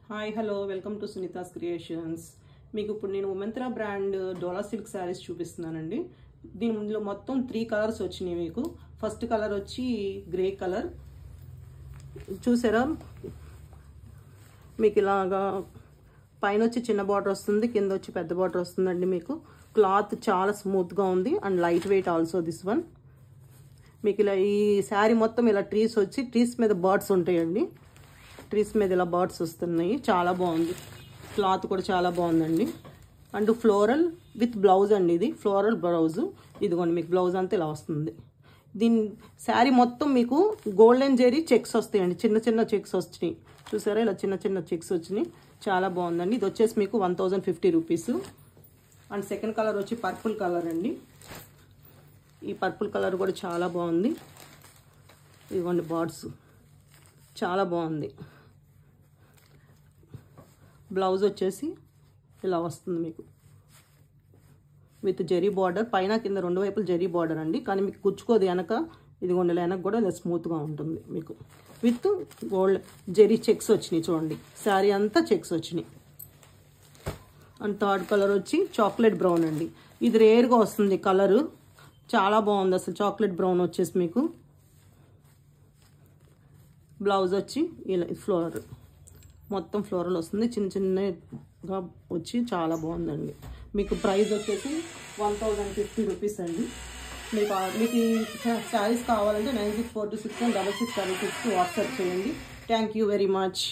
Hi hello welcome to Sunita's creations. మీకు ఇప్పుడు నేను ఉమెంత్రా బ్రాండ్ డోలా సిల్క్ శారీస్ చూపిస్తున్నానండి. దీనిలో మొత్తం 3 కలర్స్ వచ్చినాయి. మీకు ఫస్ట్ కలర్ వచ్చి గ్రే కలర్ చూసారా. మీకు ఇలాగా పైన వచ్చి చిన్న బార్డర్ వస్తుంది, కింద వచ్చి పెద్ద బార్డర్ వస్తుందండి. మీకు క్లాత్ చాలా స్మూత్గా ఉంది and light weight also this one. మీకు ఇలా ఈ శారీ మొత్తం ఇలా ట్రీస్ వచ్చి ట్రీస్ మీద బర్డ్స్ ఉంటాయండి. ట్రీస్ మీద ఇలా బర్డ్స్ వస్తున్నాయి. చాలా బాగుంది, క్లాత్ కూడా చాలా బాగుందండి. అండ్ ఫ్లోరల్ విత్ బ్లౌజ్ అండి. ఇది ఫ్లోరల్ బ్లౌజ్. ఇదిగోండి మీకు బ్లౌజ్ అంతా ఇలా వస్తుంది. దీని శారీ మొత్తం మీకు గోల్డెన్ జెరీ చెక్స్ వస్తాయండి. చిన్న చిన్న చెక్స్ వచ్చినాయి చూసారా, ఇలా చిన్న చిన్న చెక్స్ వచ్చినాయి. చాలా బాగుందండి. ఇది వచ్చేసి మీకు 1050 రూపీస్. అండ్ సెకండ్ కలర్ వచ్చి పర్పుల్ కలర్ అండి. ఈ పర్పుల్ కలర్ కూడా చాలా బాగుంది. ఇదిగోండి బర్డ్స్ చాలా బాగుంది. బ్లౌజ్ వచ్చేసి ఇలా వస్తుంది మీకు విత్ జెరీ బార్డర్. పైన కింద రెండు వైపులు జెరీ బార్డర్ అండి, కానీ మీకు గుచ్చుకోదు వెనక. ఇదిగోండి వెనక కూడా ఇలా స్మూత్గా ఉంటుంది మీకు విత్ గోల్డ్ జెరీ చెక్స్ వచ్చినాయి. చూడండి శారీ అంతా చెక్స్ వచ్చినాయి. అండ్ థర్డ్ కలర్ వచ్చి చాక్లెట్ బ్రౌన్ అండి. ఇది రేర్గా వస్తుంది కలరు, చాలా బాగుంది అసలు. చాక్లెట్ బ్రౌన్ వచ్చేసి మీకు బ్లౌజ్ వచ్చి ఇలా ఫ్లోరల్ మొత్తం ఫ్లోరల్ వస్తుంది, చిన్న చిన్నగా వచ్చి చాలా బాగుందండి. మీకు ప్రైస్ వచ్చేసి 1050 రూపీస్ అండి. మీకు ఈ శారీస్ కావాలంటే 9642616666 వాట్సాప్ చేయండి. Thank you very much.